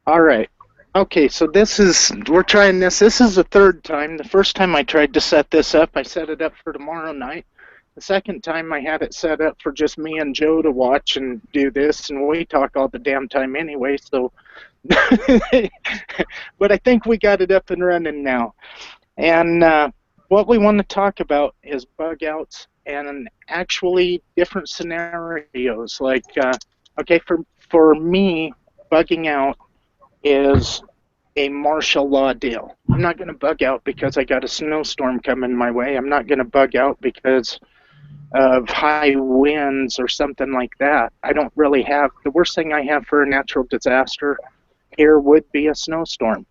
All right. Okay, so we're trying this. This is the third time. The first time I tried to set this up, I set it up for tomorrow night. The second time I had it set up for just me and Joe to watch and do this, and we talk all the damn time anyway, so. But I think we got it up and running now. And what we want to talk about is bug outs and actually different scenarios. Like, okay, for me, bugging out is a martial law deal. I'm not going to bug out because I got a snowstorm coming my way. I'm not going to bug out because of high winds or something like that. I don't really have, the worst thing I have for a natural disaster here would be a snowstorm.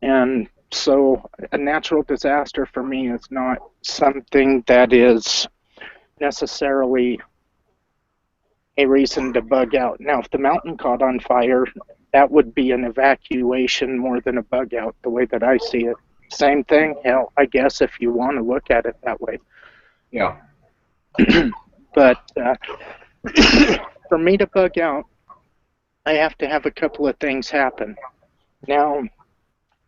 And so a natural disaster for me is not something that is necessarily a reason to bug out. Now, if the mountain caught on fire, that would be an evacuation more than a bug out, the way that I see it. Same thing, hell, I guess if you want to look at it that way. Yeah. But for me to bug out, I have to have a couple of things happen. Now,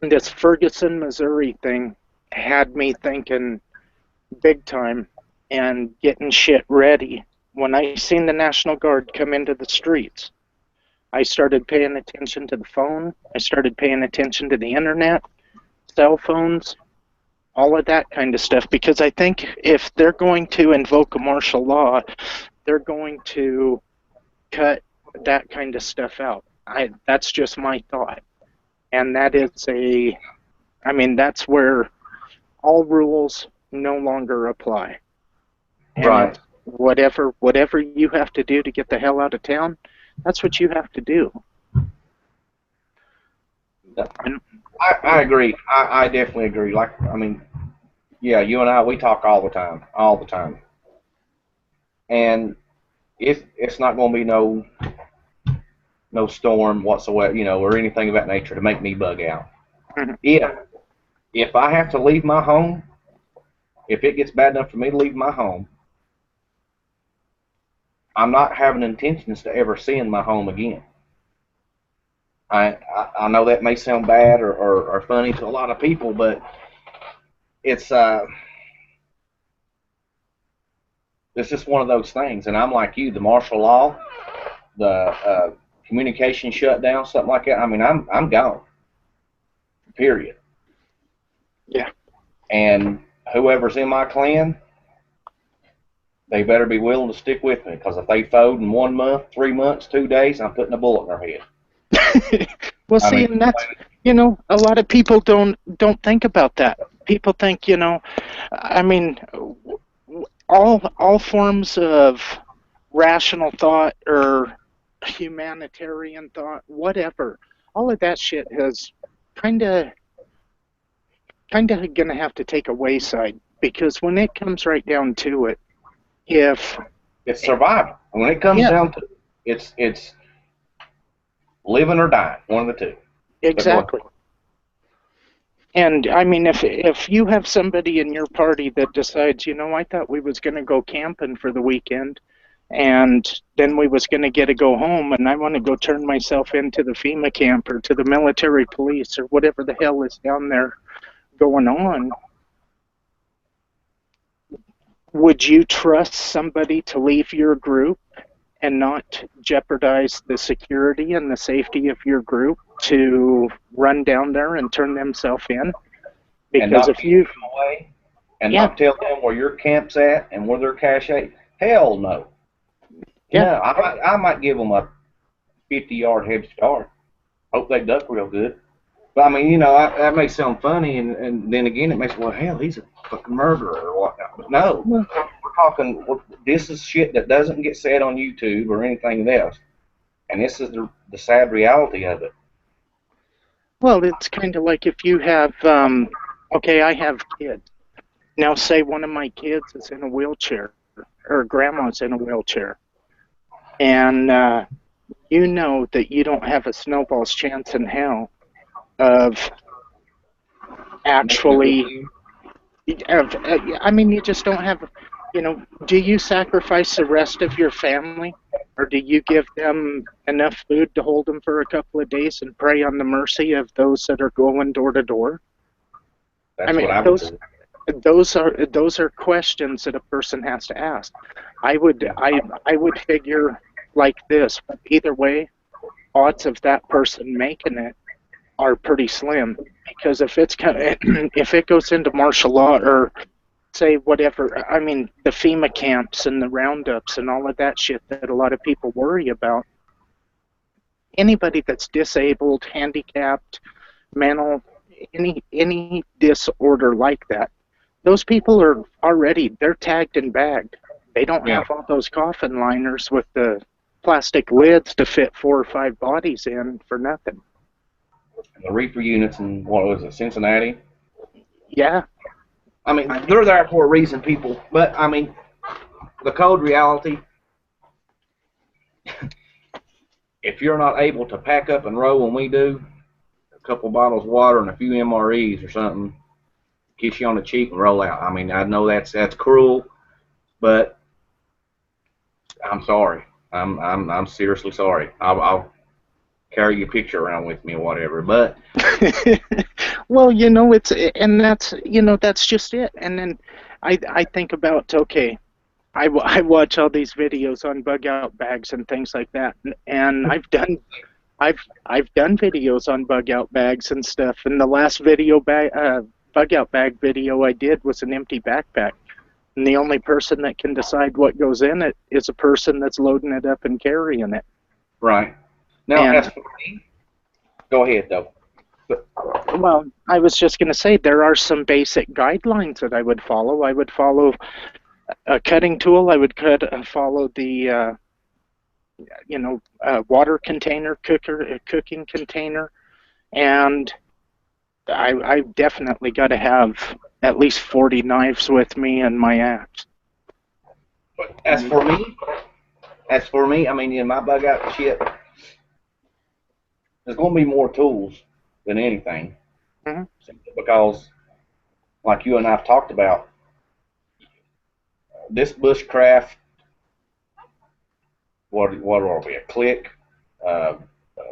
this Ferguson, Missouri thing had me thinking big time and getting shit ready. When I seen the National Guard come into the streets, I started paying attention to the phone. I started paying attention to the internet, cell phones, all of that kind of stuff, because I think if they're going to invoke a martial law, they're going to cut that kind of stuff out. That's just my thought. And that is that's where all rules no longer apply. And Right. whatever you have to do to get the hell out of town, that's what you have to do. And, I agree. I definitely agree. Like, I mean, yeah, you and I, we talk all the time. And it's not going to be no storm whatsoever, or anything of that nature to make me bug out. mhm. If I have to leave my home, if it gets bad enough for me to leave my home, I'm not having intentions to ever seeing my home again. I know that may sound bad or funny to a lot of people, but it's it's just one of those things. And I'm like you, the martial law, the communication shutdown, something like that. I mean, I'm gone. Period. Yeah. And whoever's in my clan, they better be willing to stick with me, because if they fold in 1 month, 3 months, 2 days, I'm putting a bullet in their head. Well, I see, mean, and that's, a lot of people don't think about that. People think, I mean, all forms of rational thought or humanitarian thought, whatever, all of that shit has kind of gonna have to take a wayside, because when it comes right down to it, if it's survival. And when it comes yeah, down to it, it's living or dying, one of the two. But go ahead. exactly. And I mean, if you have somebody in your party that decides, I thought we was going to go camping for the weekend, and then we was going to get to go home, and I want to go turn myself into the FEMA camp or to the military police or whatever the hell is down there going on, would you trust somebody to leave your group and not jeopardize the security and the safety of your group to run down there and turn themselves in? And Because not if keep you, them away, and yeah, not tell them where your camp's at and where their cache at. Hell no. yeah, No, I might give them a 50-yard head start. Hope they duck real good. But I mean, that may sound funny, and then again, it makes, well, hell, he's a fucking murderer or whatnot. But no, we're talking. This is shit that doesn't get said on YouTube or anything else, and this is the sad reality of it. well, it's kind of like if you have, okay, I have kids. Now, say one of my kids is in a wheelchair, or grandma's in a wheelchair, and you know that you don't have a snowball's chance in hell of Making it with actually, you. I mean, you just don't have. you know, do you sacrifice the rest of your family, or do you give them enough food to hold them for a couple of days and pray on the mercy of those that are going door to door? I That's what mean, I would do. those are questions that a person has to ask. Yeah. I would figure like this, but either way, odds of that person making it are pretty slim, because if it's if it goes into martial law, or say whatever, I mean, the FEMA camps and the roundups and all of that shit that a lot of people worry about, anybody that's disabled, handicapped, mental, any disorder like that, those people are already, they're tagged and bagged. They don't Yeah. have all those coffin liners with the plastic lids to fit 4 or 5 bodies in for nothing. And the reefer units in, what was it, Cincinnati? Yeah. I mean, they're there for a reason, people. But I mean, the cold reality, if you're not able to pack up and roll when we do, a couple bottles of water and a few MREs or something, kiss you on the cheek and roll out. I mean, I know that's cruel, but I'm sorry. I'm seriously sorry. I'll carry your picture around with me or whatever. But Well, you know, and that's, you know, that's just it. And then I think about, okay, I watch all these videos on bug out bags and things like that, and I've done videos on bug out bags and stuff. And the last bug out bag video I did was an empty backpack, and the only person that can decide what goes in it is a person that's loading it up and carrying it. right now, And as for me, go ahead though. But, well, I was just going to say, there are some basic guidelines that I would follow. I would follow a cutting tool. I would follow the water container, cooking container, and I've definitely got to have at least 40 knives with me and my axe. as for me, I mean, in my bug out shit, there's going to be more tools than anything. Mhm. Simply because, like you and I've talked about, this bushcraft, what are we, a click,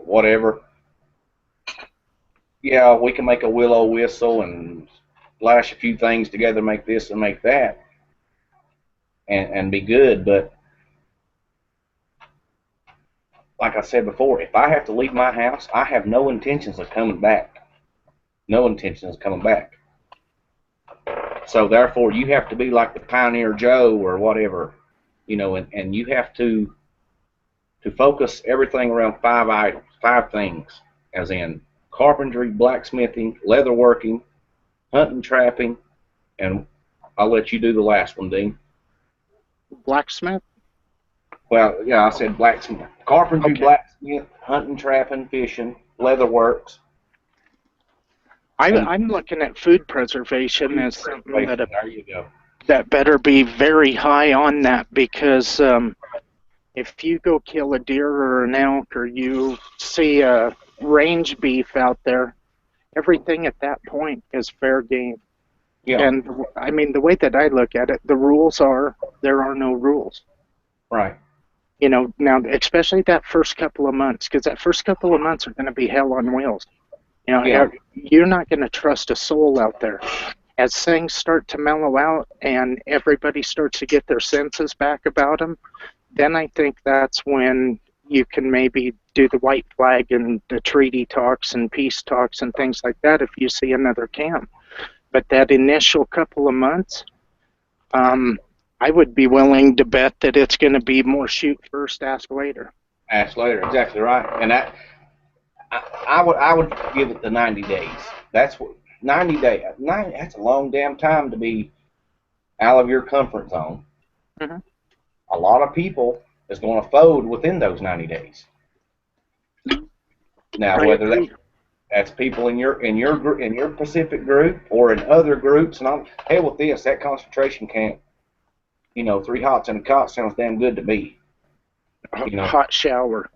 whatever. Yeah, we can make a willow whistle and lash a few things together, make this and make that, and be good. But like I said before, if I have to leave my house, I have no intentions of coming back. No intentions of coming back. So therefore, you have to be like the Pioneer Joe or whatever, you know, and you have to focus everything around 5 items, 5 things, as in carpentry, blacksmithing, leatherworking, hunting, trapping, and I'll let you do the last one, Dean. Blacksmith? Well, yeah, I said blacksmith, carpentry, Okay. blacksmith, hunting, trapping, fishing, leatherworks. I'm looking at food preservation as something There you go. that better be very high on that, because if you go kill a deer or an elk, or you see a range beef out there, everything at that point is fair game. Yeah, And I mean, the way that I look at it, the rules are there are no rules. right. You know, now especially that first couple of months, because that first couple of months are going to be hell on wheels. You know, Yeah. you're not going to trust a soul out there. As things start to mellow out and everybody starts to get their senses back about them, then I think that's when you can maybe do the white flag and the treaty talks and peace talks and things like that if you see another camp. But that initial couple of months, I would be willing to bet that it's going to be more shoot first, ask later. Ask later, exactly right. And that I would give it the 90 days. That's what 90 days. That's a long damn time to be out of your comfort zone. Mhm. A lot of people is going to fold within those 90 days. Now, I whether agree. that's people in your Pacific group or in other groups, and I'm hell with this. That concentration camp, you know, 3 hots and a cot sounds damn good to me. You know, Hot shower,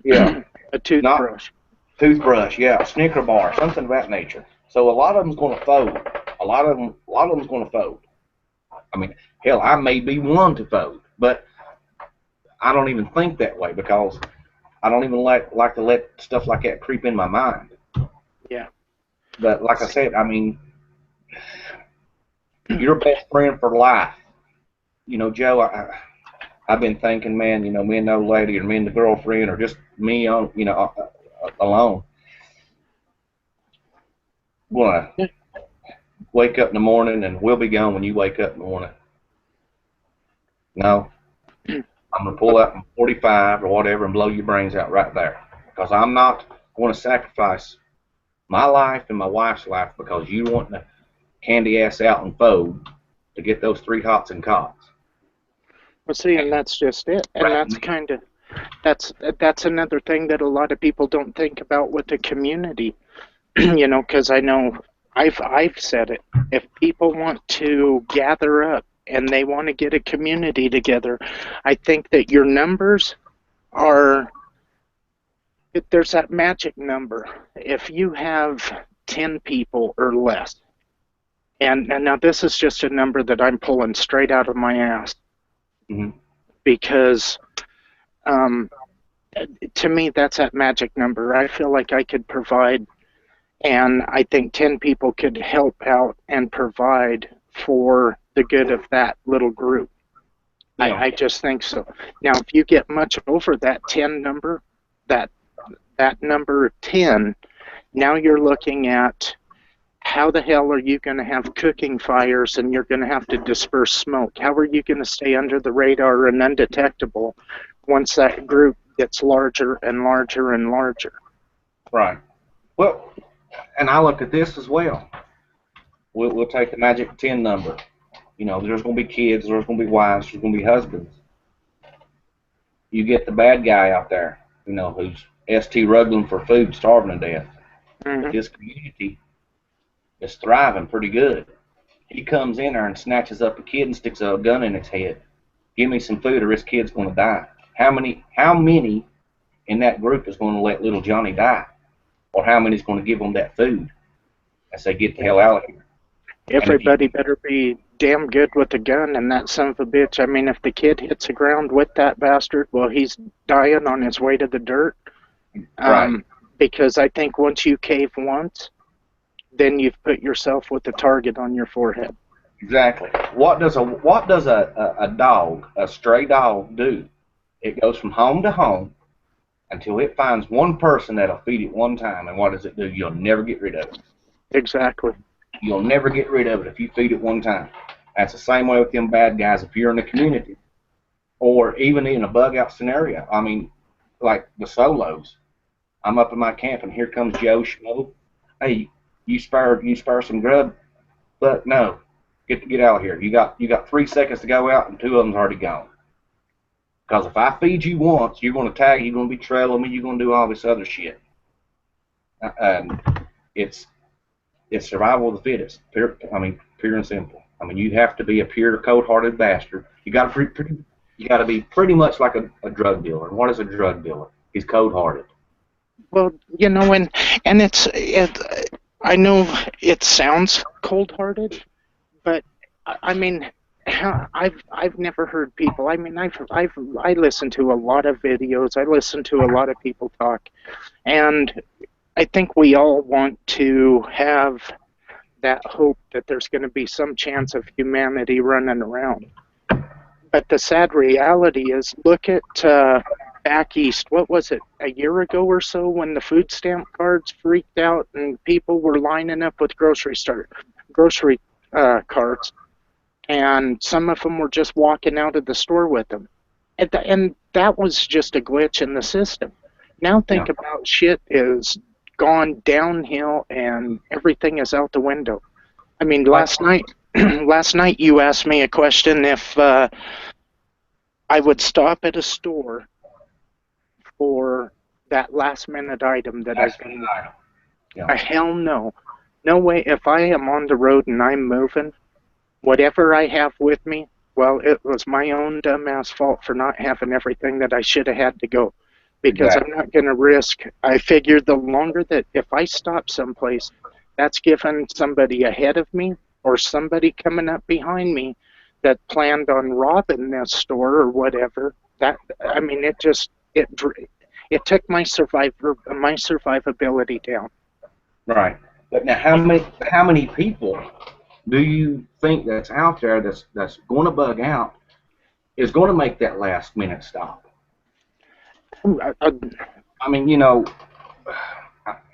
yeah, a toothbrush. toothbrush, yeah, a Snicker bar, something of that nature. So a lot of them's going to fold. A lot of them's going to fold. I mean, Hell, I may be one to fold, but I don't even think that way because I don't even like to let stuff like that creep in my mind. Yeah. But like I said, I mean, your best friend for life. You know, Joe, I've been thinking, man, you know, me and the old lady or me and the girlfriend or just me on, you know, alone. Wanna wake up in the morning and we'll be gone when you wake up in the morning. No, I'm gonna pull out my 45 or whatever and blow your brains out right there because I'm not going to sacrifice my life and my wife's life because you want to candy ass out and fold to get those 3 hots and cots. Well, see, and that's just it. And that's kind of, that's another thing that a lot of people don't think about with the community, you know, because I know I've said it. If people want to gather up and they want to get a community together, I think that your numbers are, there's that magic number. If you have 10 people or less, and now this is just a number that I'm pulling straight out of my ass, because to me that's that magic number. I feel like I could provide, and I think 10 people could help out and provide for the good of that little group. Yeah. I just think so. Now, if you get much over that 10 number, that number 10, now you're looking at how the hell are you going to have cooking fires and you're going to have to disperse smoke? How are you going to stay under the radar and undetectable once that group gets larger and larger and larger? Right. Well, and I look at this as well. We'll take the magic 10 number. You know, there's going to be kids, there's going to be wives, there's going to be husbands. You get the bad guy out there, you know, who's ST ruggling for food, starving to death. Mm-hmm. This community is thriving pretty good. He comes in there and snatches up a kid and sticks a gun in his head. Give me some food or this kid's going to die. How many in that group is going to let little Johnny die? Or how many is going to give them that food and say, get the hell out of here? Everybody better be damn good with a gun, and that son of a bitch, I mean, if the kid hits the ground with that bastard, well, he's dying on his way to the dirt. Right. Because I think once you cave once, then you've put yourself with a target on your forehead. Exactly. What does a dog, a stray dog, do? It goes from home to home until it finds one person that'll feed it one time, and what does it do? You'll never get rid of it. Exactly. You'll never get rid of it if you feed it one time. That's the same way with them bad guys if you're in the community or even in a bug out scenario. I mean, like the solos. I'm up in my camp and here comes Joe Schmo. Hey, you spare some grub? But no, get out of here. You got 3 seconds to go out and 2 of them's already gone. Because if I feed you once, you're going to tag, you're going to be trailing me, you're going to do all this other shit. It's survival of the fittest. Pure and simple. I mean, you have to be a pure, cold-hearted bastard. You got to be pretty much like a drug dealer. And what is a drug dealer? He's cold-hearted. Well, you know, and I know it sounds cold-hearted, but I mean, I've never heard people. I mean, I listen to a lot of videos. I listen to a lot of people talk, and I think we all want to have that hope that there's going to be some chance of humanity running around. But the sad reality is, look at back east. What was it, a year ago or so, when the food stamp cards freaked out and people were lining up with grocery cards, and some of them were just walking out of the store with them, and that was just a glitch in the system. Now think about shit is gone downhill and everything is out the window. I mean, last night you asked me a question if I would stop at a store for that last minute item that I've been. Hell no. No way. If I am on the road and I'm moving, whatever I have with me, well, it was my own dumbass fault for not having everything that I should have had to go. Because I'm not going to risk. I figured the longer that if I stop someplace, that's giving somebody ahead of me or somebody coming up behind me that planned on robbing this store or whatever. That, I mean, it took my survivability down. Right. But now, how many people do you think that's out there that's going to bug out is going to make that last minute stop? I mean, you know,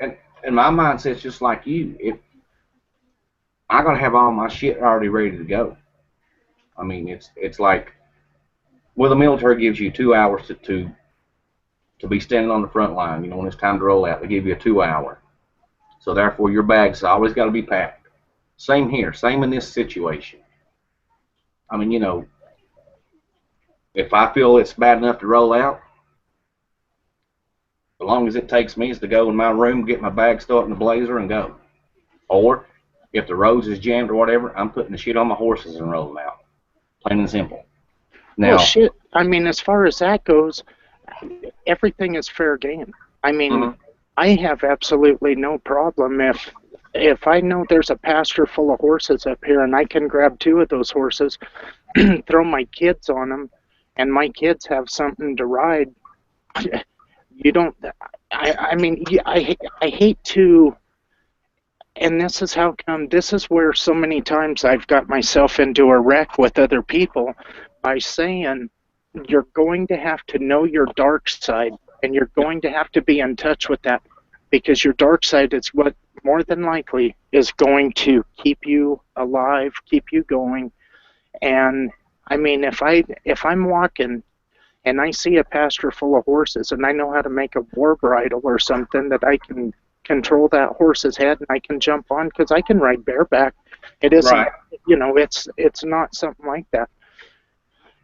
and my mindset's just like you. If I gotta have all my shit already ready to go. I mean, it's like, well, the military gives you 2 hours to be standing on the front line. You know, when it's time to roll out, they give you a 2 hour. So therefore, your bag's always got to be packed. Same here. Same in this situation. I mean, you know, if I feel it's bad enough to roll out, as long as it takes me is to go in my room, get my bag, start in the blazer, and go. Or if the roads is jammed or whatever, I'm putting the shit on my horses and rolling out. Plain and simple. Now, well, shit. I mean, as far as that goes, everything is fair game. I mean, I have absolutely no problem if I know there's a pasture full of horses up here and I can grab 2 of those horses, throw my kids on them, and my kids have something to ride. You don't. I mean, I hate to. And this is how come. This is where so many times I've got myself into a wreck with other people by saying you're going to have to know your dark side, and you're going to have to be in touch with that, because your dark side is what more than likely is going to keep you alive, keep you going. And I mean, if I'm walking and I see a pasture full of horses and I know how to make a war bridle or something that I can control that horse's head and I can jump on, because I can ride bareback. It isn't, right. You know, it's not something like that.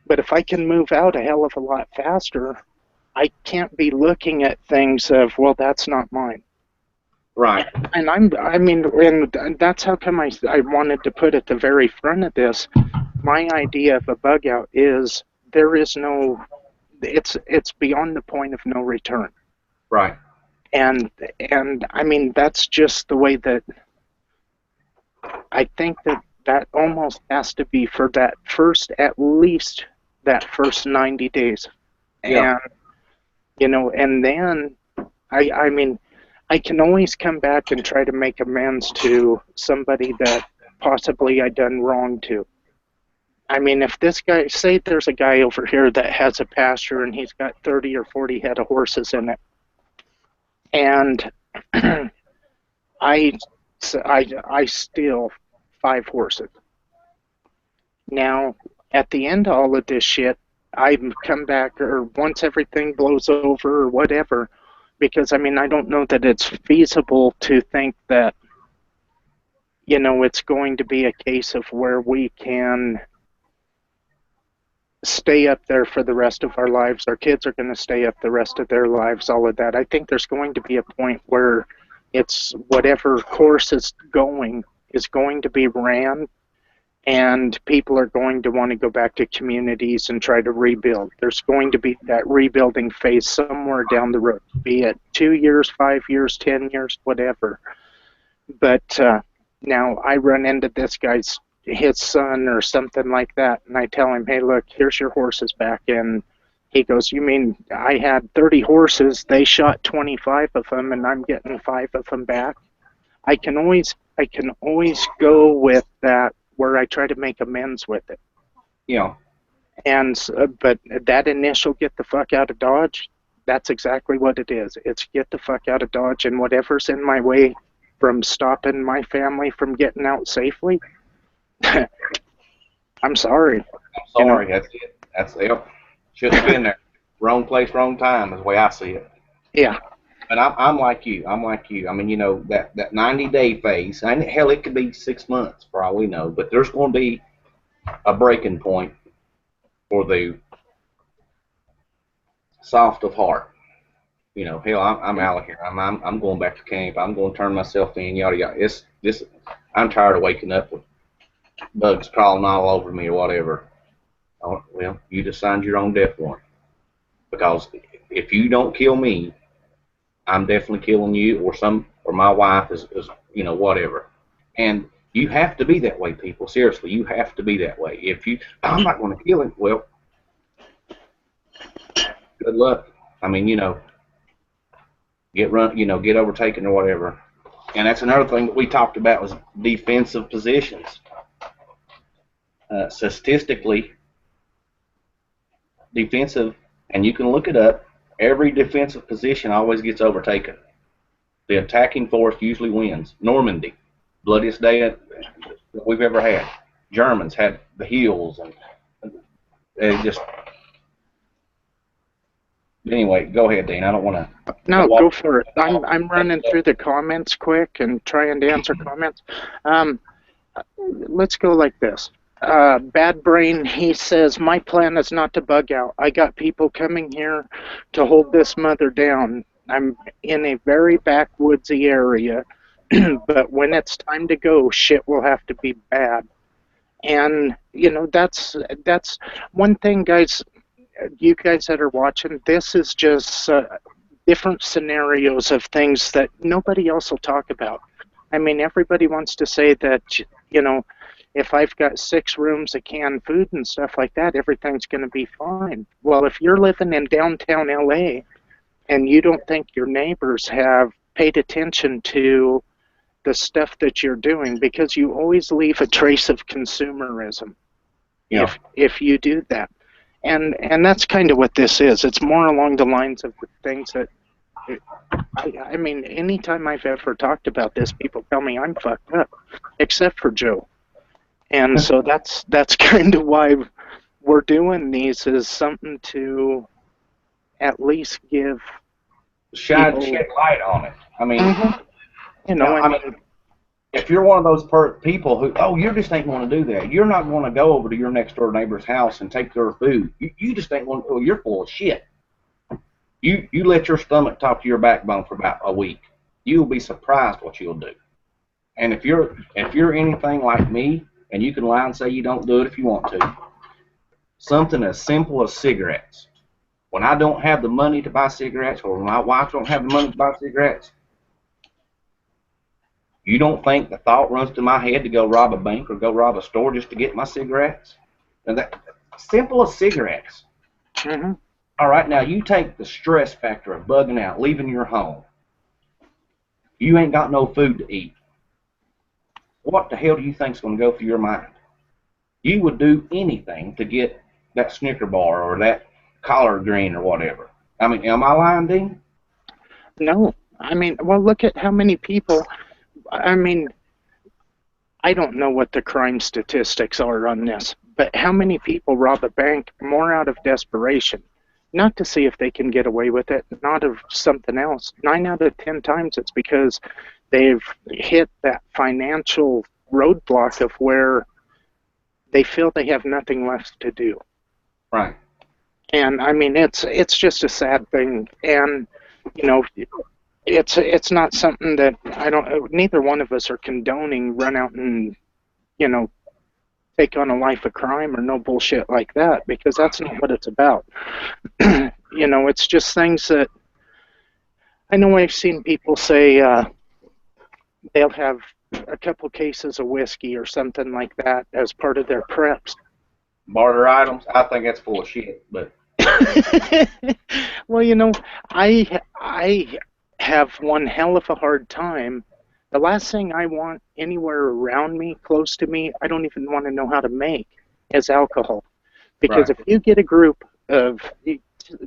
But if I can move out a hell of a lot faster, I can't be looking at things of, well, that's not mine. Right. And and that's how come I wanted to put at the very front of this, my idea of a bug out is there is no, it's beyond the point of no return. Right. And I mean, that's just the way that I think that almost has to be for that first, at least that first 90 days. Yeah. And, you know, and then I mean, I can always come back and try to make amends to somebody that possibly I done wrong to. I mean, if this guy, say there's a guy over here that has a pasture and he's got 30 or 40 head of horses in it, and I steal 5 horses. Now, at the end of all of this shit, I come back, or once everything blows over or whatever, because, I mean, I don't know that it's feasible to think that, you know, it's going to be a case of where we can stay up there for the rest of our lives. Our kids are going to stay up the rest of their lives, all of that. I think there's going to be a point where it's whatever course is going to be ran, and people are going to want to go back to communities and try to rebuild. There's going to be that rebuilding phase somewhere down the road, be it 2 years, 5 years, 10 years, whatever. But now I run into this guy's, his son or something like that, and I tell him, hey, look, here's your horses back. And he goes, you mean I had 30 horses, they shot 25 of them, and I'm getting 5 of them back? I can always go with that, where I try to make amends with it. Yeah. And but that initial get the fuck out of Dodge, that's exactly what it is. It's get the fuck out of Dodge, and whatever's in my way from stopping my family from getting out safely, I'm sorry. I'm sorry. You know? That's it. Shouldn't have been there. Wrong place, wrong time is the way I see it. Yeah. And I'm like you. I mean, you know, that 90-day phase, and hell, it could be 6 months for all we know, but there's going to be a breaking point for the soft of heart. You know, hell, I'm out of here. I'm going back to camp. I'm going to turn myself in. Yada yada. I'm tired of waking up with bugs crawling all over me or whatever. Oh, well, you just signed your own death warrant, because if you don't kill me, I'm definitely killing you, or my wife is, you know, whatever. And You have to be that way, people. Seriously, you have to be that way. If you, I'm not going to kill him. Well, good luck. I mean, get overtaken or whatever. And that's another thing that we talked about was defensive positions. Statistically, defensive, and you can look it up, every defensive position always gets overtaken. The attacking force usually wins. Normandy, bloodiest day that we've ever had. Germans had the hills, and it just... Anyway, go ahead, Dean. I don't want to... No, go for it. I'm running through the comments quick and trying to answer comments. Let's go like this. Bad Brain, he says, my plan is not to bug out. I got people coming here to hold this mother down. I'm in a very backwoodsy area, but when it's time to go, shit will have to be bad. And, that's one thing, guys. You guys that are watching, this is just different scenarios of things that nobody else will talk about. I mean, everybody wants to say that, if I've got 6 rooms of canned food and stuff like that, everything's going to be fine. Well, if you're living in downtown LA and you don't think your neighbors have paid attention to the stuff that you're doing, because you always leave a trace of consumerism if you do that. And that's kind of what this is. It's more along the lines of the things that, I mean, anytime I've ever talked about this, people tell me I'm fucked up, except for Joe. And so that's kind of why we're doing these, is something to at least give shed light on it. I mean, if you're one of those people who, you just ain't going to do that. You're not going to go over to your next door neighbor's house and take their food. You just ain't going to. You're full of shit. You let your stomach talk to your backbone for about a week. You'll be surprised what you'll do. And if you're anything like me, and you can lie and say you don't do it if you want to, something as simple as cigarettes. When I don't have the money to buy cigarettes, or when my wife don't have the money to buy cigarettes, you don't think the thought runs to my head to go rob a bank or go rob a store just to get my cigarettes? And that simple as cigarettes. Mm-hmm. All right, now you take the stress factor of bugging out, leaving your home. You ain't got no food to eat. What the hell do you think's going to go through your mind? You would do anything to get that Snicker bar or that collard green or whatever. I mean, am I lying, Dean? No. I mean, well, look at how many people... I mean, I don't know what the crime statistics are on this, but how many people rob a bank more out of desperation, not to see if they can get away with it, not of something else. 9 out of 10 times it's because they've hit that financial roadblock of where they feel they have nothing left to do. Right. And I mean, it's just a sad thing, and it's not something that neither one of us are condoning run out and, take on a life of crime or no bullshit like that, because that's not what it's about. It's just things that, I know I've seen people say they'll have a couple cases of whiskey or something like that as part of their preps. Barter items? I think that's full of shit, but... Well, I have one hell of a hard time. The last thing I want anywhere around me, close to me, I don't even want to know how to make, is alcohol. Because Right. if you get a group of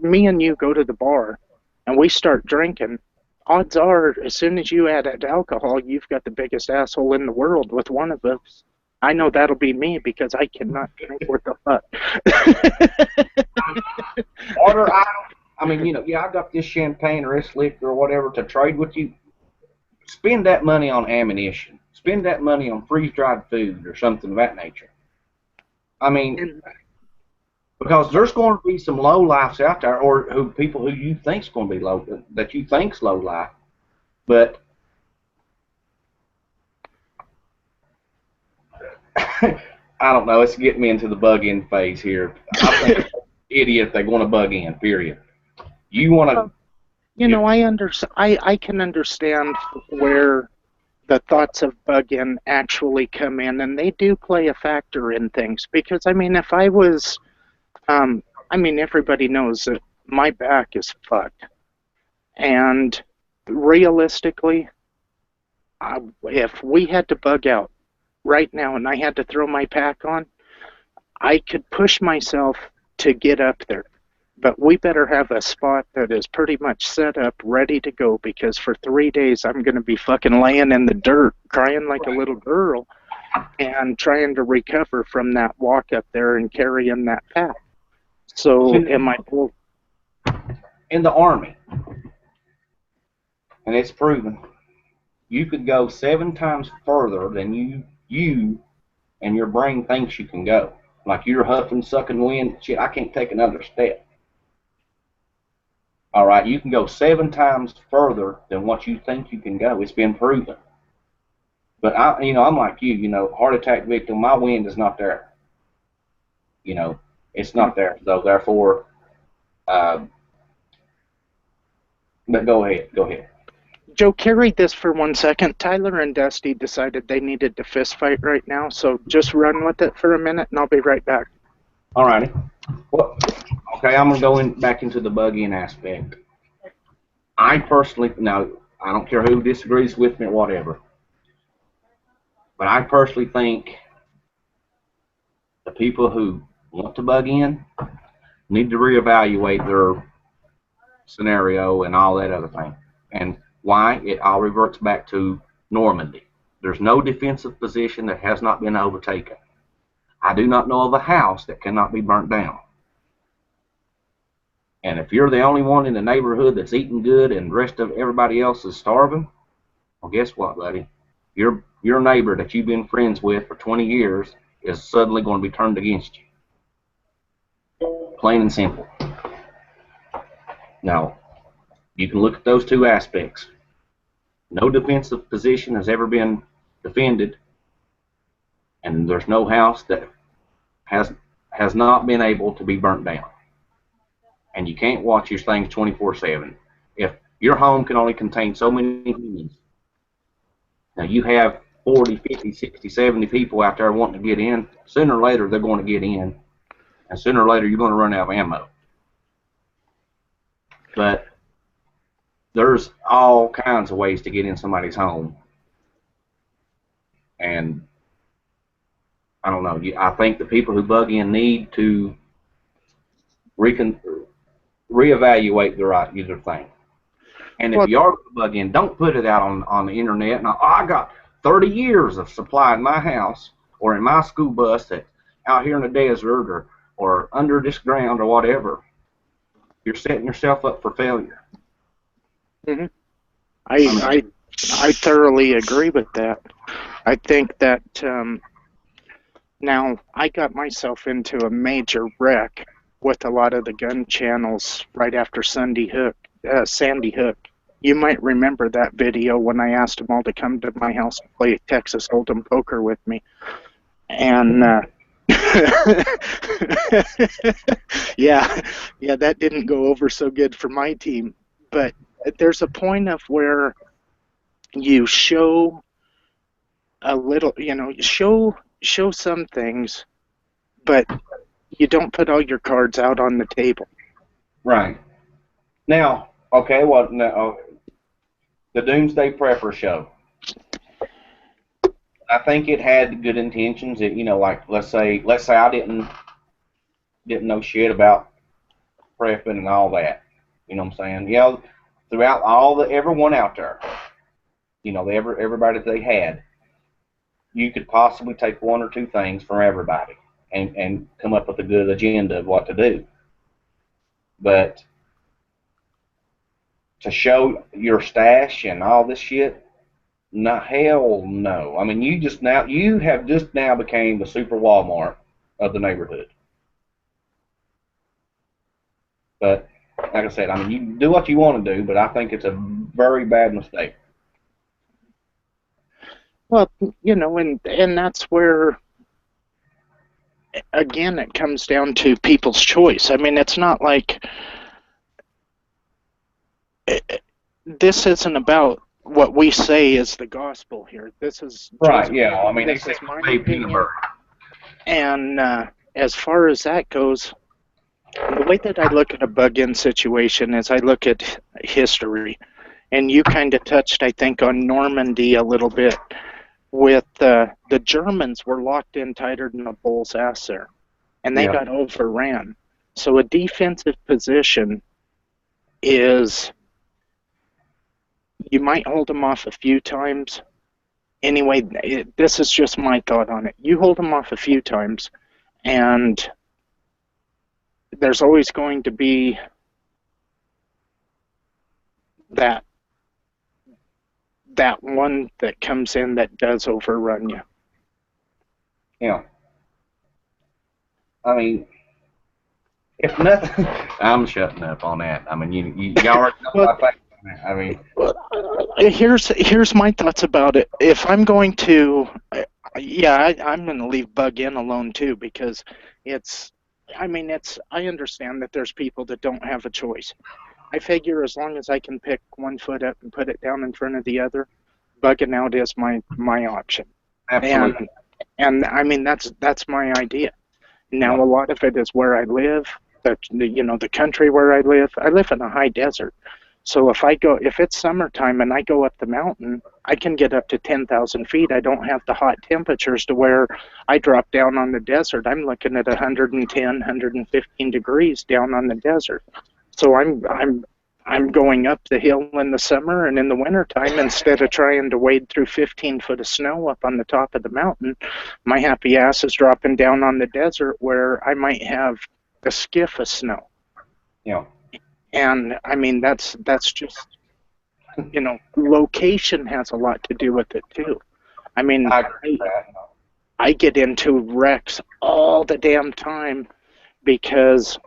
me and you go to the bar and we start drinking, odds are as soon as you add alcohol, you've got the biggest asshole in the world with one of us. I know that'll be me because I cannot drink worth the fuck. Barter items? I mean, I got this champagne or this liquor or whatever to trade with you. Spend that money on ammunition. Spend that money on freeze-dried food or something of that nature. I mean, because there's going to be some low lifes out there, or people who you think's going to be low, that you think's low life, but I don't know. It's getting me into the bug-in phase here. I think it's an idiot they want to bug in. Period. You want to. I can understand where the thoughts of bugging actually come in, and they do play a factor in things. Because I mean, if I was, I mean, everybody knows that my back is fucked, and realistically, if we had to bug out right now and I had to throw my pack on, I could push myself to get up there. But we better have a spot that is pretty much set up, ready to go, because for 3 days I'm going to be fucking laying in the dirt, crying like a little girl, and trying to recover from that walk up there and carrying that pack. So am I... In the Army, and it's proven, you could go 7 times further than you and your brain thinks you can go. Like you're huffing, sucking wind, shit, I can't take another step. All right, you can go 7 times further than what you think you can go. It's been proven. But I'm like you, heart attack victim. My wind is not there. It's not there. So therefore, but go ahead. Joe, carry this for 1 second. Tyler and Dusty decided they needed to fist fight right now, so just run with it for a minute, and I'll be right back. All righty. Well, okay, I'm going to go back into the bug-in aspect. I personally, now, I don't care who disagrees with me or whatever, but I personally think the people who want to bug in need to reevaluate their scenario and all that other thing. And why? It all reverts back to Normandy. There's no defensive position that has not been overtaken. I do not know of a house that cannot be burnt down. And if you're the only one in the neighborhood that's eating good and the rest of everybody else is starving, well, guess what, buddy? Your neighbor that you've been friends with for 20 years is suddenly going to be turned against you. Plain and simple. Now, you can look at those two aspects. No defensive position has ever been defended, and there's no house that has not been able to be burnt down. And you can't watch your things 24/7. If your home can only contain so many humans, now you have 40, 50, 60, 70 people out there wanting to get in, sooner or later they're going to get in, and sooner or later you're going to run out of ammo. But there's all kinds of ways to get in somebody's home. And I don't know. I think the people who bug in need to reevaluate their thing. And if you are going to bug in, don't put it out on the internet. Now, I got 30 years of supply in my house or in my school bus that's out here in the desert or under this ground or whatever. You're setting yourself up for failure. Mm-hmm. I thoroughly agree with that. I think that now I got myself into a major wreck with a lot of the gun channels right after Sandy Hook. You might remember that video when I asked them all to come to my house and play Texas Hold'em poker with me. And yeah, that didn't go over so good for my team. But there's a point of where you show a little, show some things, but you don't put all your cards out on the table. Right. Now, okay, well, now, the Doomsday Prepper show. I think it had good intentions. It, like let's say I didn't know shit about prepping and all that. You know what I'm saying? Yeah, throughout everyone out there, everybody that they had, you could possibly take 1 or 2 things from everybody and come up with a good agenda of what to do. But to show your stash and all this shit, no, hell no. I mean, you have just now became the super Walmart of the neighborhood. But like I said, I mean, you can do what you want to do, but I think it's a very bad mistake. Well, and that's where, again, it comes down to people's choice. I mean, it's not like this isn't about what we say is the gospel here. This is Right, Joseph. yeah. I mean, This is my opinion. Peterborough. And as far as that goes, the way that I look at a bug-in situation is I look at history. And you kind of touched, I think, on Normandy a little bit with the Germans were locked in tighter than a bull's ass there. And they got overran. So a defensive position is you might hold them off a few times. Anyway, this is just my thought on it. You hold them off a few times, and there's always going to be that one that comes in that does overrun you. Yeah. I mean, if nothing, I'm shutting up on that. I mean, you already know my facts on that. I mean, here's my thoughts about it. If I'm going to, I'm going to leave bug in alone too, because I understand that there's people that don't have a choice. I figure as long as I can pick one foot up and put it down in front of the other, bugging out is my option. absolutely. And I mean that's my idea. Now a lot of it is where I live, the country where I live. I live in a high desert. So if it's summertime and I go up the mountain, I can get up to 10,000 feet. I don't have the hot temperatures to where I drop down on the desert. I'm looking at 110, 115 degrees down on the desert. So I'm going up the hill in the summer, and in the wintertime, instead of trying to wade through 15 foot of snow up on the top of the mountain, my happy ass is dropping down on the desert where I might have a skiff of snow. Yeah. And I mean, that's just, location has a lot to do with it too. I mean, I get into wrecks all the damn time because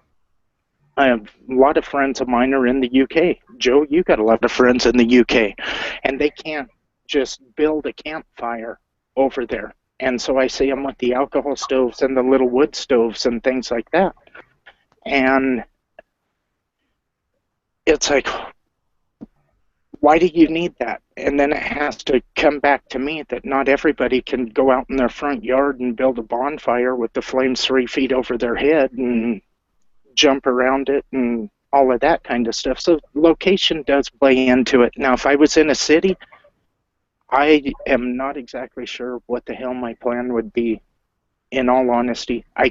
a lot of friends of mine are in the UK. Joe, you got a lot of friends in the UK, and they can't just build a campfire over there. And so I see them with the alcohol stoves and the little wood stoves and things like that. And it's like, why do you need that? And then it has to come back to me that not everybody can go out in their front yard and build a bonfire with the flames 3 feet over their head and jump around it and all of that kind of stuff. So location does play into it. Now, if I was in a city, I am not exactly sure what the hell my plan would be, in all honesty. I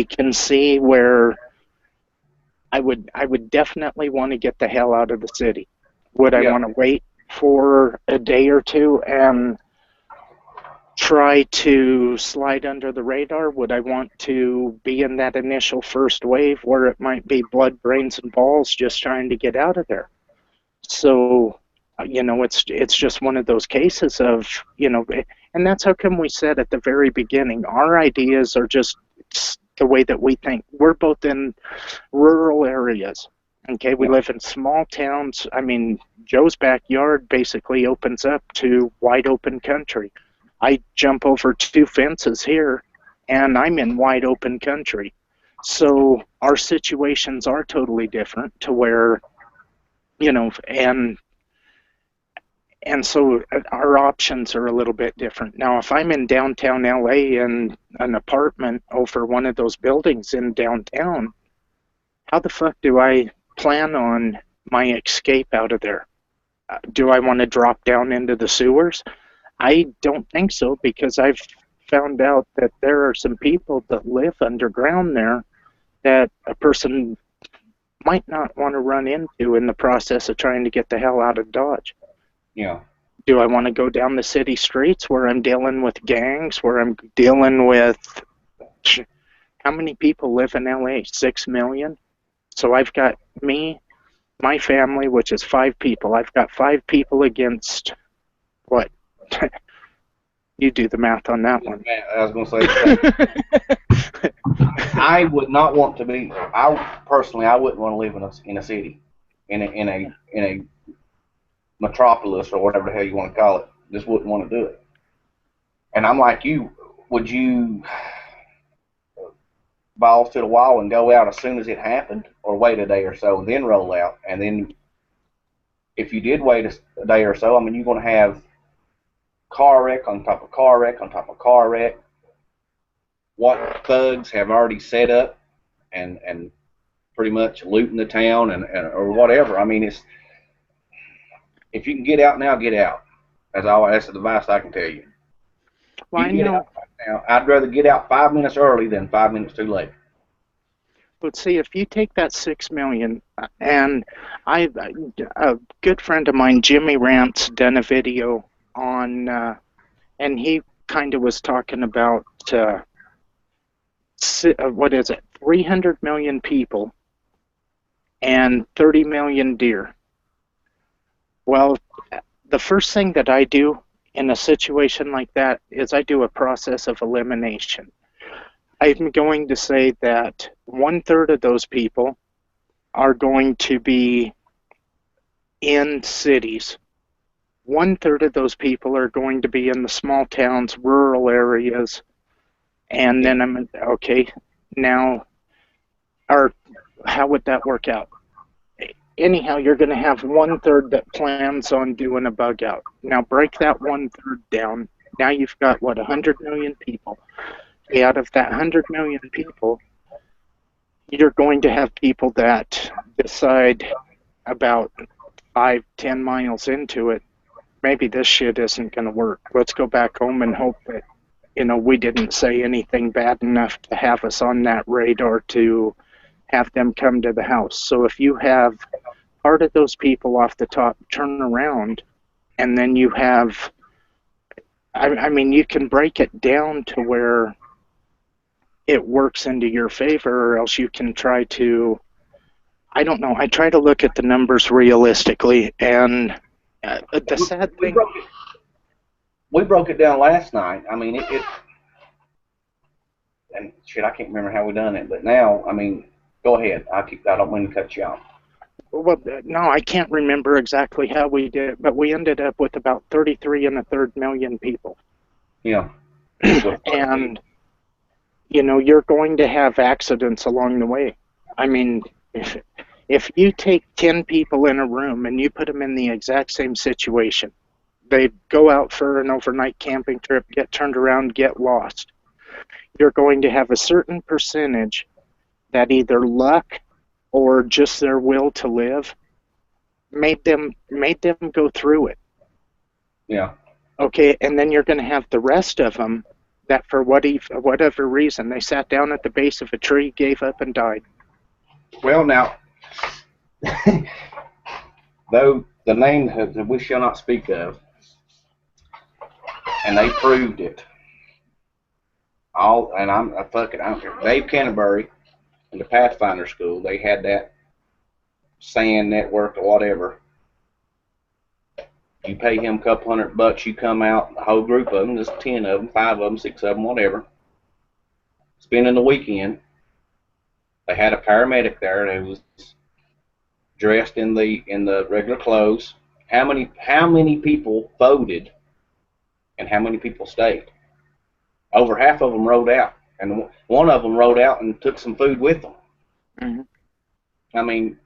can see where I would definitely want to get the hell out of the city. Would I want to wait for a day or two and try to slide under the radar? Would I want to be in that initial first wave where it might be blood, brains, and balls just trying to get out of there? So, it's just one of those cases of, and that's how come we said at the very beginning, our ideas are just the way that we think. We're both in rural areas. Okay, we live in small towns. I mean, Joe's backyard basically opens up to wide open country. I jump over 2 fences here, and I'm in wide open country. So our situations are totally different to where, and so our options are a little bit different. Now, if I'm in downtown LA in an apartment over one of those buildings in downtown, how the fuck do I plan on my escape out of there? Do I want to drop down into the sewers? I don't think so, because I've found out that there are some people that live underground there that a person might not want to run into in the process of trying to get the hell out of Dodge. Yeah. Do I want to go down the city streets where I'm dealing with gangs, where I'm dealing with... How many people live in LA? 6 million? So I've got me, my family, which is 5 people. I've got 5 people against, what? You do the math on that one. I was going to say, I would not want to be. I wouldn't want to live in a city, in a metropolis or whatever the hell you want to call it. Just wouldn't want to do it. And I'm like you. Would you balls to the wall and go out as soon as it happened, or wait a day or so and then roll out and then if you did wait a day or so, I mean, you're going to have car wreck on top of car wreck on top of car wreck. What thugs have already set up and pretty much looting the town and or whatever. I mean, it's, if you can get out now, get out. That's the advice I can tell you. Well, You can get out right now. I'd rather get out 5 minutes early than 5 minutes too late. But see, if you take that 6 million, and a good friend of mine, Jimmy Rant's done a video on, and he kind of was talking about, what is it, 300 million people and 30 million deer. Well, the first thing that I do in a situation like that is I do a process of elimination. I'm going to say that 1/3 of those people are going to be in cities. 1/3 of those people are going to be in the small towns, rural areas. And then I'm, okay, now, or how would that work out? Anyhow, you're going to have 1/3 that plans on doing a bug out. Now break that 1/3 down. Now you've got, what, 100 million people. Out of that 100 million people, you're going to have people that decide about 5-10 miles into it, maybe this shit isn't going to work. Let's go back home and hope that, we didn't say anything bad enough to have us on that radar to have them come to the house. So if you have part of those people off the top turn around, and then you have, I mean, you can break it down to where it works into your favor, or else you can try to, I don't know, I try to look at the numbers realistically, and the sad thing... We broke it down last night. I mean, and shit, I can't remember how we done it, but now, I mean, go ahead. I don't mean to cut you off. Well, no, I can't remember exactly how we did it, but we ended up with about 33 1/3 million people. Yeah. And, you're going to have accidents along the way. I mean, if you take 10 people in a room and you put them in the exact same situation, they go out for an overnight camping trip, get turned around, get lost. You're going to have a certain percentage that either luck or just their will to live made them go through it. Yeah. Okay, and then you're going to have the rest of them that for whatever reason, they sat down at the base of a tree, gave up, and died. Well, now, though the name that we shall not speak of, and they proved it. And I don't care. Dave Canterbury in the Pathfinder School, they had that sand network or whatever. You pay him a couple $100, you come out, a whole group of them, just 10 of them, 5 of them, 6 of them, whatever, spending the weekend. They had a paramedic there who was dressed in the regular clothes. How many people voted and how many people stayed? Over half of them rode out, and one of them rode out and took some food with them. Mm-hmm. I mean,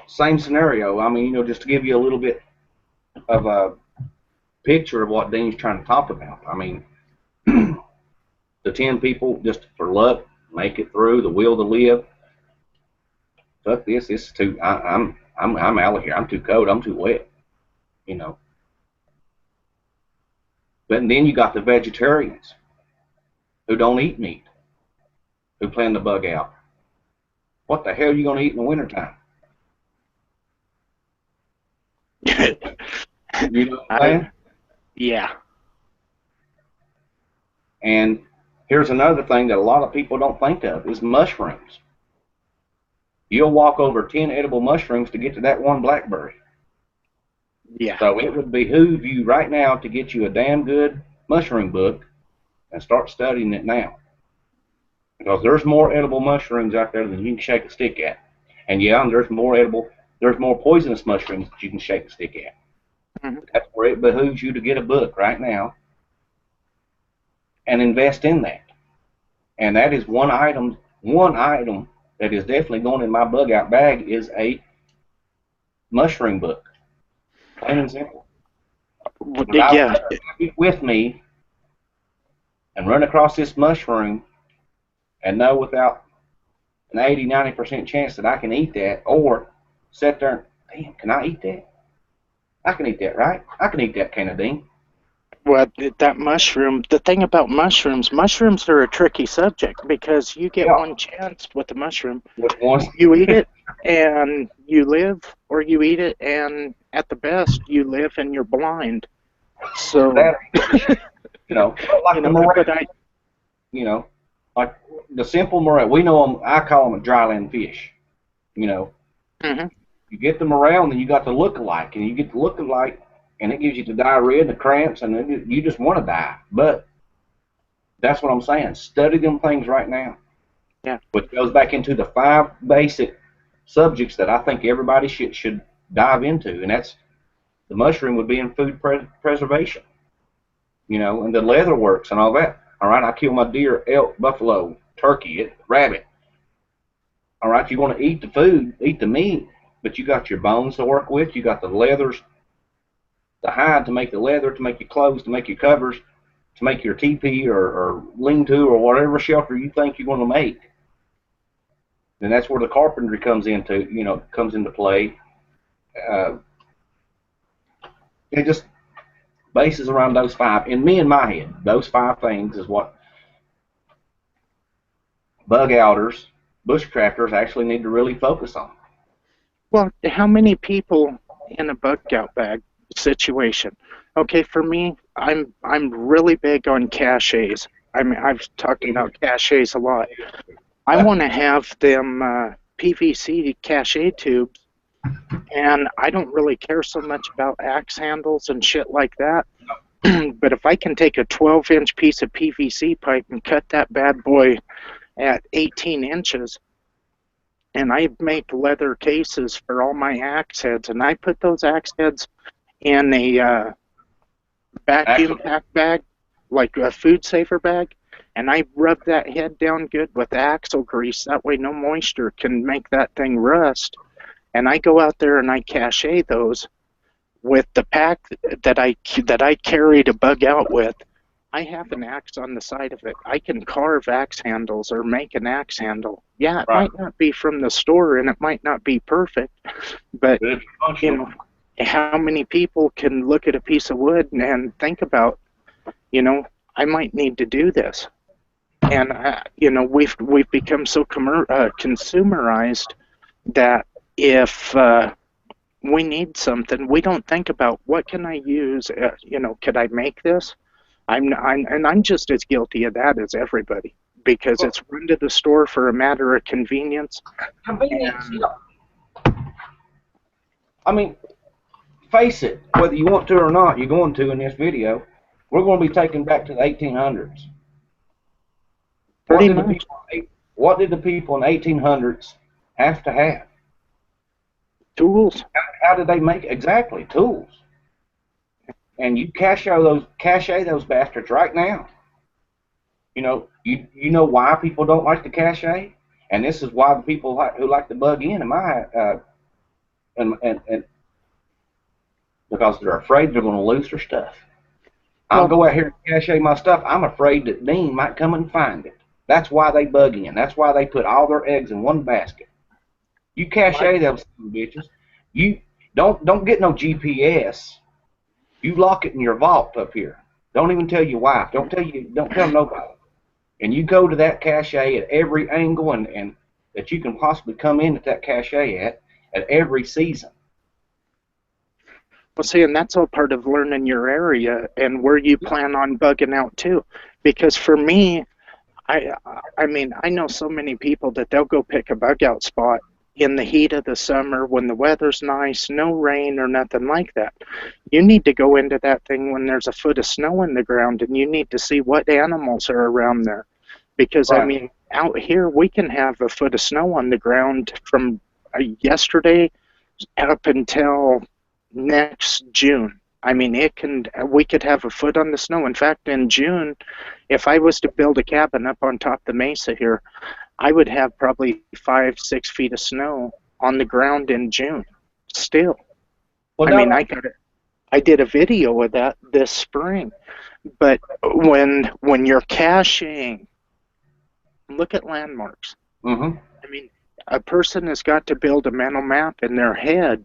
same scenario. I mean, just to give you a little bit of a picture of what Dean's trying to talk about. I mean, the 10 people, just for luck, make it through, the will to live. Fuck this. This is too. I'm out of here. I'm too cold. I'm too wet. But then you got the vegetarians who don't eat meat, who plan to bug out. What the hell are you going to eat in the wintertime? You know what I'm saying? Yeah. And here's another thing that a lot of people don't think of is mushrooms. You'll walk over 10 edible mushrooms to get to that one blackberry. Yeah. So it would behoove you right now to get you a damn good mushroom book and start studying it now. Because there's more edible mushrooms out there than you can shake a stick at. And yeah, there's more poisonous mushrooms that you can shake a stick at. Mm-hmm. That's where it behooves you to get a book right now and invest in that. And that is one item that is definitely going in my bug out bag is a mushroom book. Plain and simple. Well, But I would yeah. rather have it with me and run across this mushroom and know without an 80–90% chance that I can eat that, or sit there and, damn, can I eat that? I can eat that, right? I can eat that Canadine. Well, that mushroom, the thing about mushrooms are a tricky subject because you get Yeah. one chance with the mushroom. With one, You eat it and you live, or you eat it and at the best you live and you're blind. So, that, like the morel, but I, like the simple morel. We know them. I call them a dryland fish. You know, mhm. you get the morel, and then you got the look-alike, and you get the look-alike, and it gives you the diarrhea and the cramps, and then you just want to die. But that's what I'm saying. Study them things right now. Yeah. Which goes back into the 5 basic subjects that I think everybody should dive into, and that's the mushroom would be in food preservation, and the leather works and all that. All right, I kill my deer, elk, buffalo, turkey, rabbit. All right, you want to eat the food, eat the meat, but you got your bones to work with. You got the leathers, the hide to make the leather, to make your clothes, to make your covers, to make your teepee or lean-to or whatever shelter you think you're going to make. And that's where the carpentry comes into play. It just bases around those 5. In my head, those 5 things is what bug outers, bushcrafters actually need to really focus on. Well, how many people in a bug out bag situation? Okay, for me, I'm really big on caches. I mean, I've talked about caches a lot. I want to have them PVC cache tubes, and I don't really care so much about axe handles and shit like that. But if I can take a 12-inch piece of PVC pipe and cut that bad boy at 18 inches, and I make leather cases for all my axe heads, and I put those axe heads in a vacuum pack bag, like a food saver bag, and I rub that head down good with axle grease. That way no moisture can make that thing rust. And I go out there and I cache those with the pack that I carry to bug out with. I have an axe on the side of it. I can carve axe handles or make an axe handle. Yeah, it might not be from the store and it might not be perfect, but how many people can look at a piece of wood and think about, I might need to do this. And we've become so consumerized that if we need something, we don't think about what can I use. Could I make this? I'm just as guilty of that as everybody, because it's run to the store for a matter of convenience. Convenience, I mean, face it, whether you want to or not, you're going to in this video. We're going to be taken back to the 1800s. Pretty much. What did the people in the 1800s have to have? Tools. How did they make exactly tools? And you cache those bastards right now. You know why people don't like to cache, and this is why the people who like to bug in and because they're afraid they're going to lose their stuff. I'll go out here and cache my stuff. I'm afraid that Dean might come and find it. That's why they bug in. That's why they put all their eggs in one basket. You cache those bitches. You don't get no GPS. You lock it in your vault up here. Don't even tell your wife. Don't tell nobody. And you go to that cache at every angle and that you can possibly come in at that cache at every season. Well, see, and that's all part of learning your area and where you plan on bugging out too. Because for me, I mean, I know so many people that they'll go pick a bug out spot in the heat of the summer when the weather's nice, no rain or nothing like that. You need to go into that thing when there's a foot of snow in the ground, and you need to see what animals are around there. Because, I mean, out here we can have a foot of snow on the ground from yesterday up until next June. I mean, we could have a foot on the snow. In fact, in June, if I was to build a cabin up on top of the mesa here, I would have probably 5-6 feet of snow on the ground in June. still. Well, I no, mean, I did a video of that this spring. But when you're caching, look at landmarks. mm-hmm. I mean, a person has got to build a mental map in their head.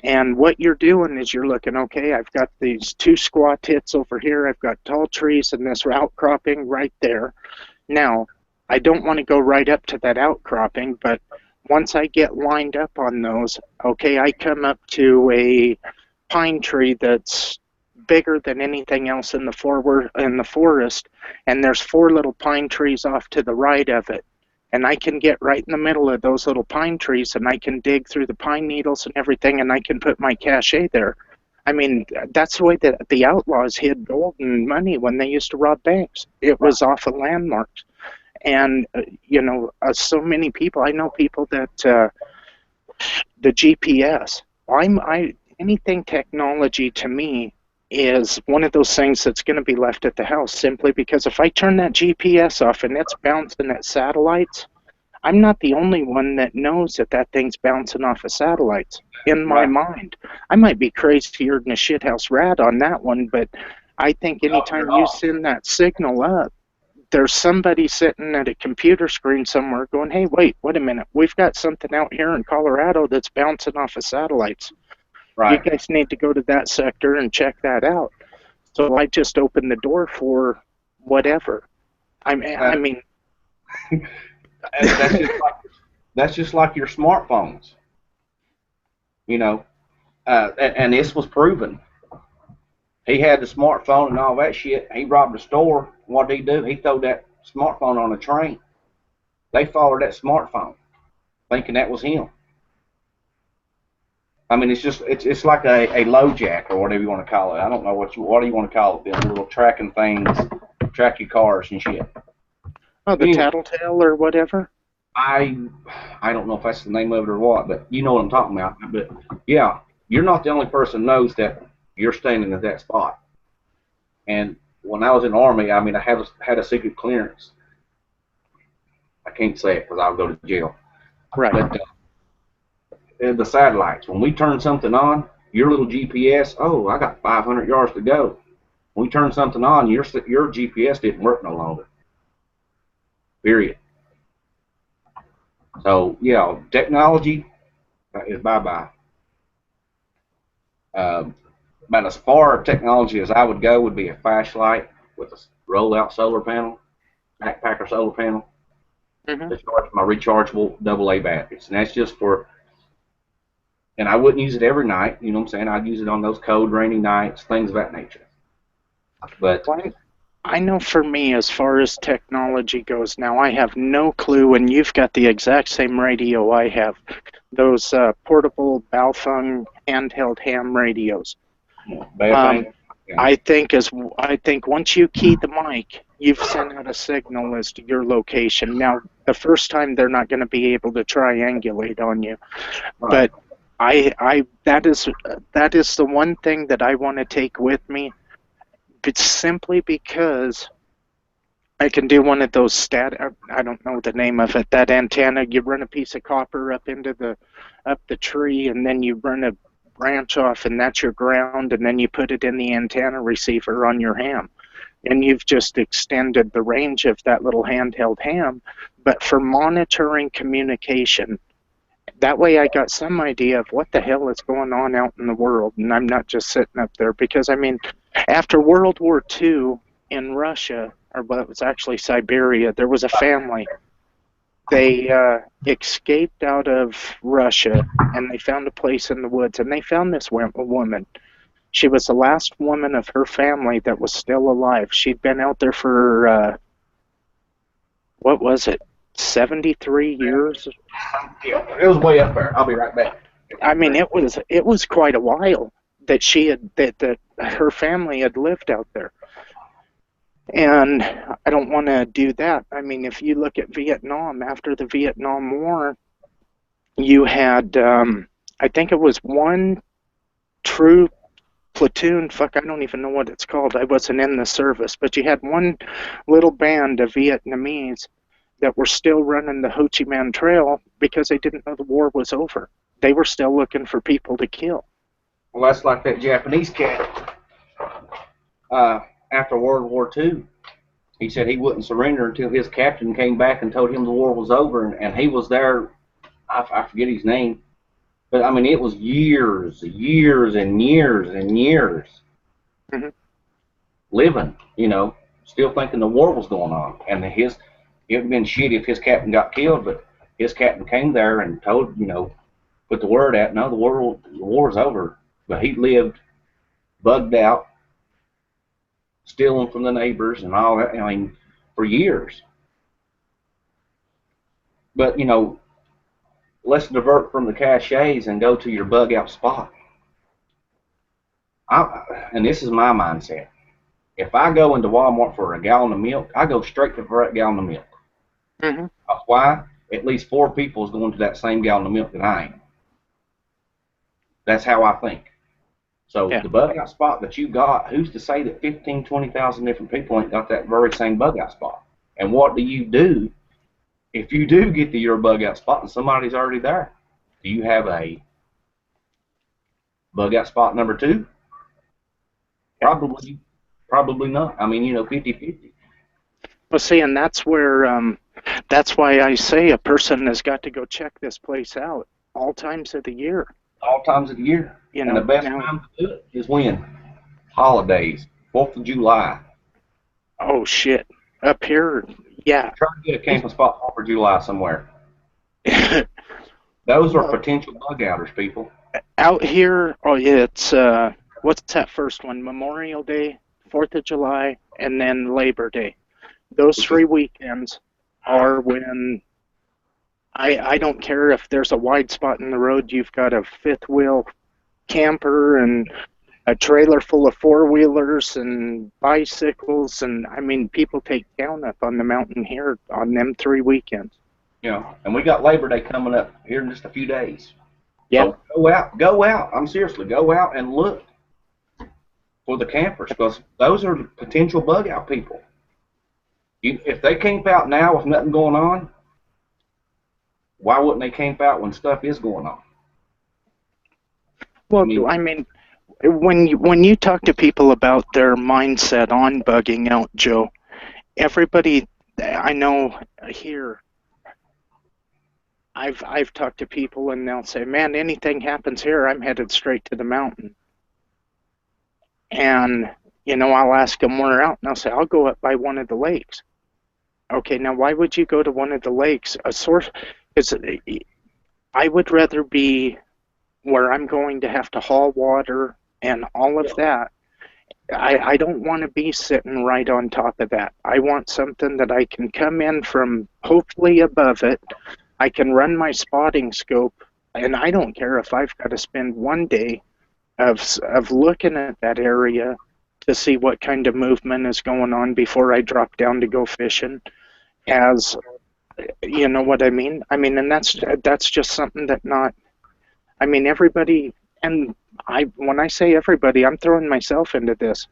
And what you're doing is you're looking, okay, I've got these two squaw tits over here. I've got tall trees and this outcropping right there. Now, I don't want to go right up to that outcropping, but once I get lined up on those, okay, I come up to a pine tree that's bigger than anything else in the forest, and there's four little pine trees off to the right of it. And I can get right in the middle of those little pine trees, and I can dig through the pine needles and everything, and I can put my cache there. I mean, that's the way that the outlaws hid gold and money when they used to rob banks. It was off of landmarks. And, so many people, I know people that the GPS, anything technology to me is one of those things that's going to be left at the house, simply because if I turn that GPS off and it's bouncing at satellites, I'm not the only one that knows that that thing's bouncing off of satellites in my mind. I might be crazier than a shithouse rat on that one, but I think anytime you send that signal up, there's somebody sitting at a computer screen somewhere going, hey, wait a minute. We've got something out here in Colorado that's bouncing off of satellites. Right. You guys need to go to that sector and check that out. So I just opened the door for whatever. I mean that's just like your smartphones. And this was proven. He had the smartphone and all that shit. He robbed the store. What did he do? He threw that smartphone on a train. They followed that smartphone, thinking that was him. I mean, it's like a low jack or whatever you want to call it. I don't know what do you want to call it? The little tracking things, track your cars and shit. Oh, the tattletale or whatever. I don't know if that's the name of it or what, but you know what I'm talking about. But yeah, you're not the only person who knows that you're standing at that spot. And when I was in the Army, I mean, I had a secret clearance. I can't say it because I'll go to jail. Right. But the satellites, when we turn something on, your little GPS, oh, I got 500 yards to go. When we turn something on, your GPS didn't work no longer. Period. So, yeah, technology is bye-bye. About as far technology as I would go would be a flashlight with a roll-out solar panel, backpacker solar panel. Mm-hmm. To charge my rechargeable AA batteries. And that's just for, and I wouldn't use it every night, you know what I'm saying? I'd use it on those cold, rainy nights, things of that nature. But I know for me, as far as technology goes now, I have no clue, and you've got the exact same radio I have, those portable Baofeng handheld ham radios. Yeah. I think once you key the mic, you've sent out a signal as to your location. Now, the first time they're not going to be able to triangulate on you, right. But that is the one thing that I want to take with me. It's simply because I can do one of those I don't know the name of it, that antenna. You run a piece of copper up the tree, and then you run a branch off, and that's your ground, and then you put it in the antenna receiver on your ham. And you've just extended the range of that little handheld ham. But for monitoring communication, that way I got some idea of what the hell is going on out in the world, and I'm not just sitting up there. Because, I mean, after World War II in Russia, well, it was actually Siberia, there was a family. They escaped out of Russia, and they found a place in the woods, and they found this woman. She was the last woman of her family that was still alive. She'd been out there for, 73 years? Yeah, it was way up there. I'll be right back. I mean, it was quite a while that that her family had lived out there. And I don't want to do that. I mean, if you look at Vietnam, after the Vietnam War, you had, I think it was one true platoon, I don't even know what it's called. I wasn't in the service, but you had one little band of Vietnamese that were still running the Ho Chi Minh Trail because they didn't know the war was over. they were still looking for people to kill. Well, that's like that Japanese cat after World War II. He said he wouldn't surrender until his captain came back and told him the war was over, and he was there. I forget his name, but I mean it was years and years and years Mm-hmm. living, still thinking the war was going on, and it would have been shit if his captain got killed, but his captain came there and told, put the word out, no, the war's over, but he lived bugged out, stealing from the neighbors and all that, I mean, for years. But, let's divert from the caches and go to your bug out spot. And this is my mindset. If I go into Walmart for a gallon of milk, I go straight for that gallon of milk. Mm-hmm. Why? At least 4 people is going to that same gallon of milk that I am. That's how I think. So the bug out spot that you got, who's to say that 15, 20,000 different people ain't got that very same bug out spot? And what do you do if you do get to your bug out spot and somebody's already there? Do you have a bug out spot number 2? Probably not. I mean, 50-50. Well, see, and that's where, that's why I say a person has got to go check this place out all times of the year. All times of the year. And the best time to do it is when? Holidays. 4th of July. Oh, shit. Up here, yeah. Try to get a camping spot for July somewhere. Those are potential bug outers, people. Out here, it's, what's that first one? Memorial Day, 4th of July, and then Labor Day. Those 3 weekends are when I don't care if there's a wide spot in the road, you've got a 5th wheel camper and a trailer full of 4-wheelers and bicycles, and I mean, people take down up on the mountain here on them 3 weekends. And we got Labor Day coming up here in just a few days. Yeah. So go out. I'm seriously, go out and look for the campers, because those are potential bug out people. If they camp out now with nothing going on, why wouldn't they camp out when stuff is going on? Well, I mean, when you talk to people about their mindset on bugging out, Joe, everybody I know here, I've talked to people and they'll say, man, anything happens here, I'm headed straight to the mountain. And, I'll ask them where out, and I'll say, I'll go up by one of the lakes. Okay, now why would you go to one of the lakes? A source is, I would rather be where I'm going to have to haul water and all of that. I don't want to be sitting right on top of that. I want something that I can come in from hopefully above it. I can run my spotting scope, and I don't care if I've got to spend one day of looking at that area to see what kind of movement is going on before I drop down to go fishing. As you know what I mean? I mean, and that's just something that everybody, and when I say everybody, I'm throwing myself into this,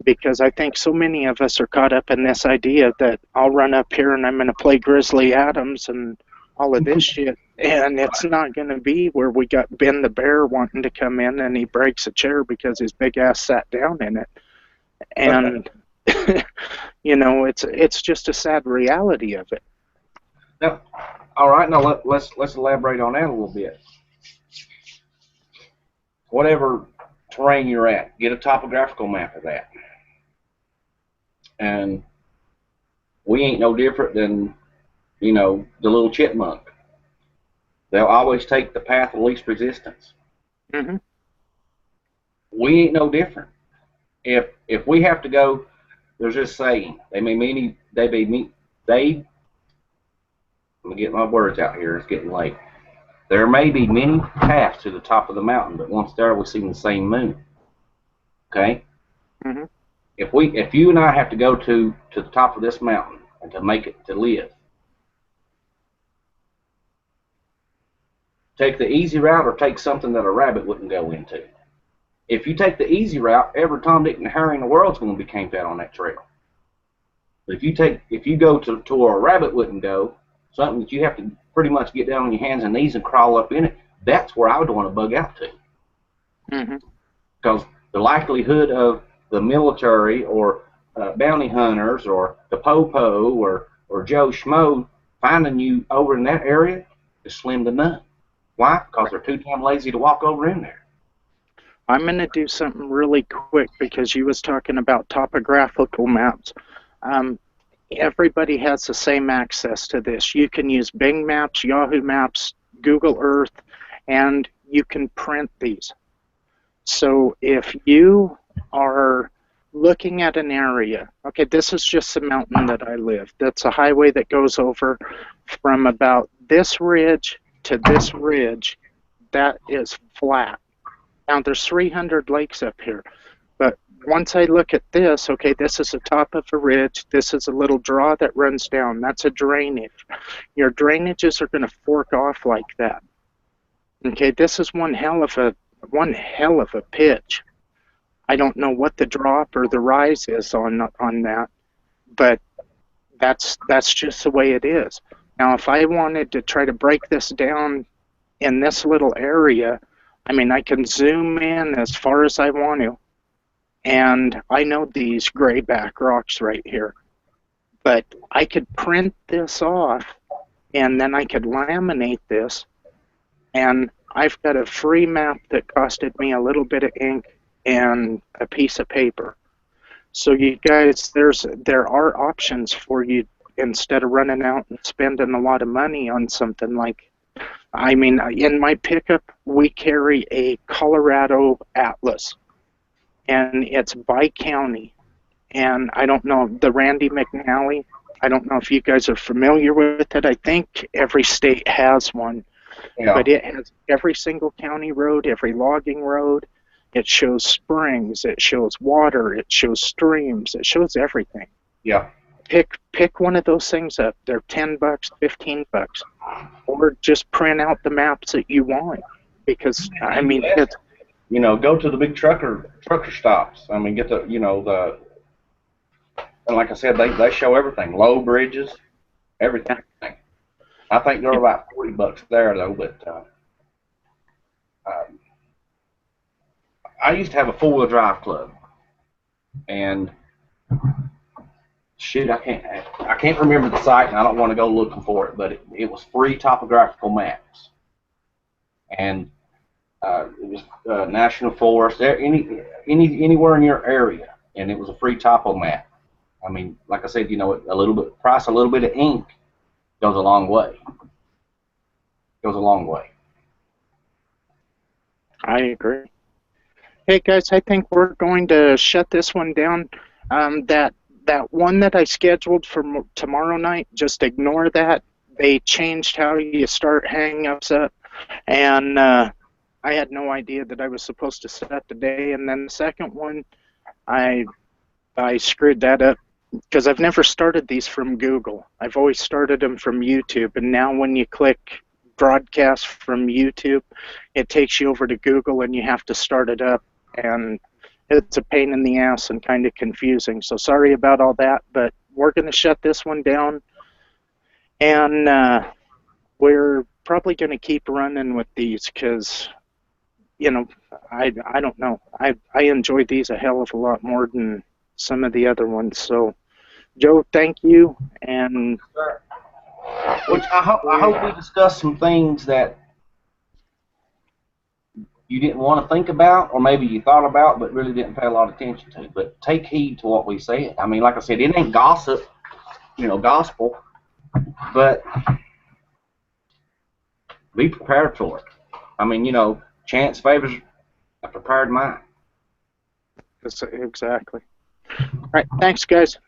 because I think so many of us are caught up in this idea that I'll run up here and I'm going to play Grizzly Adams and all of this shit, and it's not going to be where we got Ben the Bear wanting to come in and he breaks a chair because his big ass sat down in it. And it's just a sad reality of it. Now, all right, now let's elaborate on that a little bit. Whatever terrain you're at, get a topographical map of that. And we ain't no different than, the little chipmunk. They'll always take the path of least resistance. Mm-hmm. We ain't no different. If we have to go, there's this saying, let me get my words out here, it's getting late. There may be many paths to the top of the mountain, but once there we see the same moon. Okay? Mm-hmm. If you and I have to go to the top of this mountain and to make it to live, take the easy route or take something that a rabbit wouldn't go into. If you take the easy route, every Tom, Dick, and Harry in the world's going to be camped out on that trail. But if you go to where a rabbit wouldn't go, something that you have to pretty much get down on your hands and knees and crawl up in it, that's where I would want to bug out to. Mm-hmm. Because the likelihood of the military or bounty hunters or the Popo or Joe Schmo finding you over in that area is slim to none. Why? Because they're too damn lazy to walk over in there. I'm going to do something really quick because you was talking about topographical maps. Everybody has the same access to this. You can use Bing Maps, Yahoo Maps, Google Earth, and you can print these. So if you are looking at an area, okay, this is just the mountain that I live. That's a highway that goes over from about this ridge to this ridge. That is flat. Now there's 300 lakes up here, but once I look at this, okay, this is the top of a ridge. This is a little draw that runs down. That's a drainage. Your drainages are going to fork off like that. Okay, this is one hell of a pitch. I don't know what the drop or the rise is on that, but that's just the way it is. Now, if I wanted to try to break this down in this little area, I mean, I can zoom in as far as I want to, and I know these grayback rocks right here, but I could print this off, and then I could laminate this, and I've got a free map that costed me a little bit of ink and a piece of paper. So you guys, there are options for you instead of running out and spending a lot of money on something like, I mean, in my pickup, we carry a Colorado Atlas, and it's by county. And I don't know, the Randy McNally, I don't know if you guys are familiar with it. I think every state has one. Yeah. But it has every single county road, every logging road. It shows springs, it shows water, it shows streams, it shows everything. Yeah. Pick one of those things up. They're $10, $15, or just print out the maps that you want. Because I mean, it's, you know, go to the big trucker stops. I mean, get the, you know, and like I said, they show everything, low bridges, everything. I think they're about $40 there though, but I used to have a 4-wheel drive club, and shoot, I can't remember the site, and I don't want to go looking for it, but it was free topographical maps, and it was national forest, anywhere in your area, and it was a free topo map. I mean, like I said, you know, a little bit of ink goes a long way. Goes a long way. I agree. Hey guys, I think we're going to shut this one down. That one that I scheduled for tomorrow night, just ignore that. They changed how you start hang-ups up, and I had no idea that I was supposed to set the day. And then the second one, I screwed that up because I've never started these from Google. I've always started them from YouTube, and now when you click broadcast from YouTube, it takes you over to Google and you have to start it up, and it's a pain in the ass and kind of confusing. So sorry about all that, but we're going to shut this one down, and we're probably going to keep running with these because, you know, I don't know. I enjoy these a hell of a lot more than some of the other ones. So Joe, thank you. And which I hope we discussed some things that you didn't want to think about, or maybe you thought about but really didn't pay a lot of attention to. But take heed to what we said. I mean, like I said, it ain't gossip, you know, gospel, but be prepared for it. I mean, you know, chance favors a prepared mind. Exactly. All right, thanks, guys.